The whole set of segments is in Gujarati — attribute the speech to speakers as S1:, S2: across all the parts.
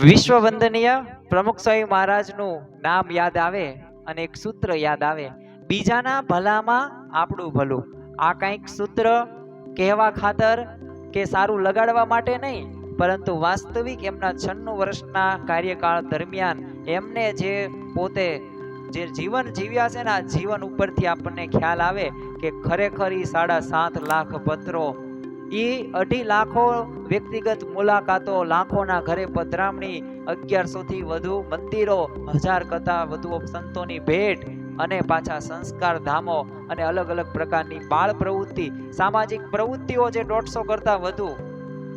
S1: વિશ્વ વંદનીય પ્રમુખ સ્વામી મહારાજનું નામ યાદ આવે અને એક સૂત્ર યાદ આવે, બીજાના ભલામાં આપણું ભલું. આ કંઈક સૂત્ર કહેવા ખાતર કે સારું લગાડવા માટે નહીં, પરંતુ વાસ્તવિક એમના 96 વર્ષના કાર્યકાળ દરમિયાન એમને જે પોતે જે જીવન જીવ્યા છે ને, આ જીવન ઉપરથી આપણને ખ્યાલ આવે કે ખરેખર 7.5 લાખ પત્રો, 2.5 લાખો વ્યક્તિગત મુલાકાતો, લાખોના ઘરે પધરામણી, 1100 થી વધુ મંદિરો, 1000 કરતા વધુ સંતોની ભેટ અને પાછા સંસ્કાર ધામો અને અલગ અલગ પ્રકારની બાળ પ્રવૃત્તિ, સામાજિક પ્રવૃત્તિઓ જે 150 કરતા વધુ,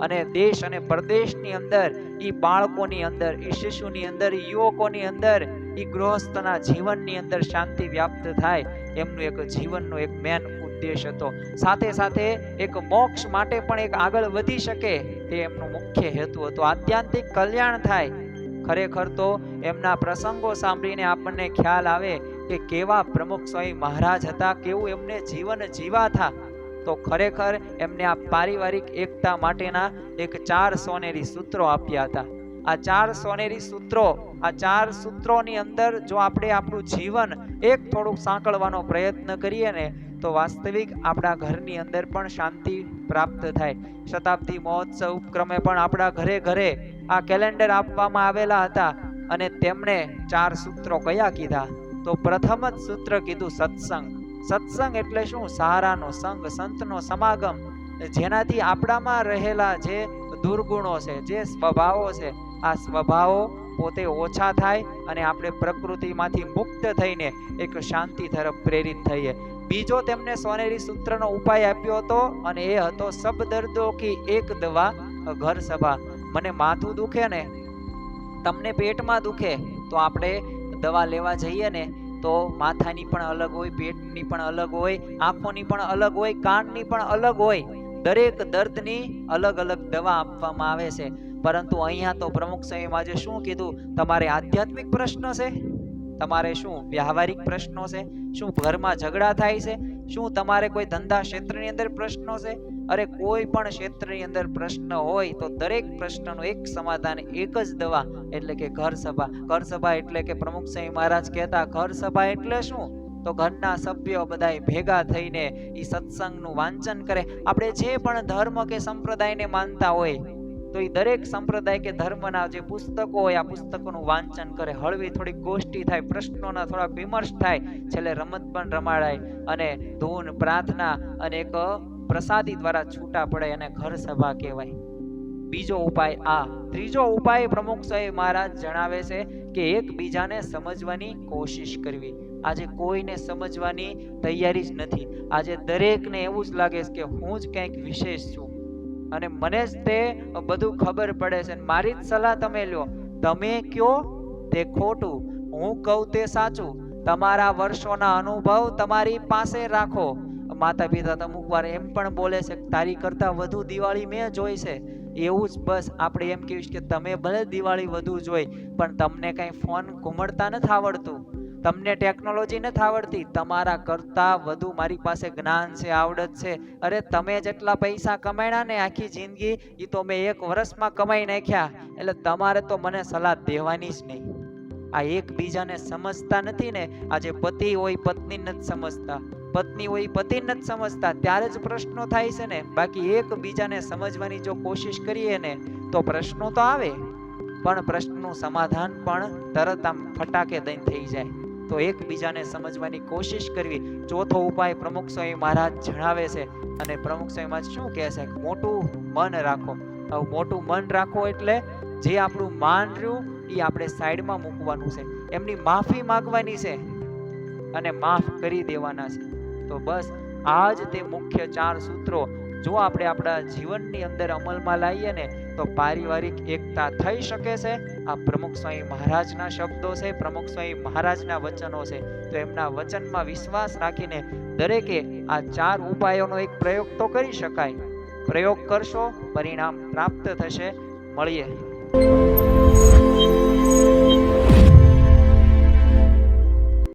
S1: અને દેશ અને પ્રદેશની અંદર ઈ બાળકોની અંદર, ઈ શિશુની અંદર, યુવકોની અંદર, ઈ ગૃહસ્થના જીવનની અંદર શાંતિ વ્યાપ્ત થાય, એમનું એક જીવનનો એક મેન ઉદ્દેશ હતો. સાથે સાથે એક મોક્ષ માટે પણ એક આગળ વધી શકે તે એમનો મુખ્ય હેતુ હતો. આત્યંતિક કલ્યાણ થાય. ખરેખર તો એમના પ્રસંગો સાંભળીને આપણને ખ્યાલ આવે કે કેવા પ્રમુખ સ્વામી મહારાજ હતા, કેવું એમને જીવન જીવા હતા. તો ખરેખર એમને આ પારિવારિક એકતા માટેના એક 4 સોનેરી સૂત્રો આપ્યા હતા. આ 4 સોનેરી સૂત્રો, આ 4 સૂત્રોની અંદર જો આપણે આપણું જીવન એક થોડુંક સાંકળવાનો પ્રયત્ન કરીએ ને, તો વાસ્તવિક આપણા ઘરની અંદર પણ શાંતિ પ્રાપ્ત થાય. શતાબ્દી મહોત્સવ ઉપક્રમે પણ આપણા ઘરે ઘરે આ કેલેન્ડર આપવામાં આવેલા હતા, અને તેમણે 4 સૂત્રો કયા કીધા? તો પ્રથમ જ સૂત્ર કીધું સત્સંગ. સત્સંગ એટલે શું? સહારાનો સંગ, સંતનો સમાગમ, જેનાથી આપણામાં રહેલા જે દુર્ગુણો છે, જે સ્વભાવો છે, આ સ્વભાવો પોતે ઓછા થાય અને આપણે પ્રકૃતિમાંથી મુક્ત થઈને એક શાંતિ તરફ પ્રેરિત થઈએ. બીજો તેમને સોનેરી સૂત્રનો ઉપાય આપ્યો હતો, અને એ હતો સબ દર્દો કી એક દવા ઘર સભા. મને માથું દુખે ને, તમને પેટમાં દુખે, તો આપણે દવા લેવા જઈએ ને, તો માથાની પણ અલગ હોય, પેટની પણ અલગ હોય, આંખોની પણ અલગ હોય, કાનની પણ અલગ હોય. દરેક દર્દની અલગ અલગ દવા આપવામાં આવે છે. પરંતુ અહીંયા તો પ્રમુખ સ્વામીમાં જે શું કીધું? તમારે આધ્યાત્મિક પ્રશ્ન છે? તમારે શું વ્યવહારિક પ્રશ્નો છે? શું ઘરમાં ઝઘડા થાય છે? શું તમારે કોઈ ધંધા ક્ષેત્રની અંદર પ્રશ્નો છે? અરે કોઈ પણ ક્ષેત્રની અંદર પ્રશ્ન હોય તો દરેક પ્રશ્નનું એક સમાધાન, એક જ દવા, એટલે કે ઘર સભા. ઘર સભા એટલે કે પ્રમુખ સ્વામી મહારાજ કહેતા, ઘર સભા એટલે શું? તો ઘરના સભ્યો બધાય ભેગા થઈને ઈ સત્સંગનું વાંચન કરે. આપણે જે પણ ધર્મ કે સંપ્રદાયને માનતા હોય, તો એ દરેક સંપ્રદાય કે ધર્મના જે પુસ્તકો હોય, આ પુસ્તકોનું વાંચન કરે. હળવી થોડીક ગોષ્ઠી થાય, પ્રશ્નોના થોડાક વિમર્શ થાય, છેલ્લે રમત પણ રમાડાય, અને ધૂન, પ્રાર્થના અને એક પ્રસાદી દ્વારા છૂટા પડે, અને ઘર સભા કહેવાય. બીજો ઉપાય આ. ત્રીજો ઉપાય પ્રમુખ સ્વામી મહારાજ જણાવે છે કે એકબીજાને સમજવાની કોશિશ કરવી. આજે કોઈને સમજવાની તૈયારી જ નથી. આજે દરેકને એવું જ લાગે છે કે હું જ કંઈક વિશેષ છું, અને મને જ તે બધું ખબર પડે છે, મારી જ સલાહ તમે લ્યો. તમે કયો તે ખોટું, હું કહું તે સાચું. તમારા વર્ષોના અનુભવ તમારી પાસે રાખો. માતા પિતા તો અમુક વાર એમ પણ બોલે છે, તારી કરતા વધુ દિવાળી મેં જોઈ છે. એવું જ બસ આપણે એમ કહીશું કે તમે ભલે દિવાળી વધુ જોઈ, પણ તમને કઈ ફોન ઘુમાડતા નથી આવડતું, તમને ટેકનોલોજી નથી આવડતી. તમારા કરતા વધુ મારી પાસે જ્ઞાન છે, આવડત છે. અરે તમે જેટલા પૈસા કમાયા ને આખી જિંદગી, એ તો મેં 1 વર્ષમાં કમાઈ નાખ્યા. એટલે તમારે તો મને સલાહ દેવાની જ નહીં. આ એકબીજાને સમજતા નથી ને. આજે પતિ હોય પત્ની નથી સમજતા, પત્ની હોય પતિ નથી સમજતા, ત્યારે જ પ્રશ્નો થાય છે ને. બાકી એકબીજાને સમજવાની જો કોશિશ કરીએ ને, તો પ્રશ્નો તો આવે, પણ પ્રશ્નનું સમાધાન પણ તરત આમ ફટાકે દઈને થઈ જાય. તો એકબીજાને સમજવાની કોશિશ કરવી. ચોથો ઉપાય પ્રમુખ સ્વામી મહારાજ જણાવે છે, અને પ્રમુખ સ્વામી મહારાજ શું કહે છે? મોટું મન રાખો. હવે મોટું મન રાખો એટલે જે આપણું માન રહ્યું એ આપણે સાઈડમાં મૂકવાનું છે, એમની માફી માંગવાની છે, અને માફ કરી દેવાના છે. તો બસ આ જ તે મુખ્ય 4 સૂત્રો જો આપણે આપણા જીવનની અંદર અમલમાં લાવીએ ને, તો પારિવારિક એકતા થઈ શકે છે. આ પ્રમુખ સ્વામી મહારાજના શબ્દો છે, પ્રમુખ સ્વામી મહારાજના વચનો છે. તો એમના વચનમાં વિશ્વાસ રાખીને દરેકે આ 4 ઉપાયોનો એક પ્રયોગ તો કરી શકાય. પ્રયોગ કરશો, પરિણામ પ્રાપ્ત થશે. મળીએ.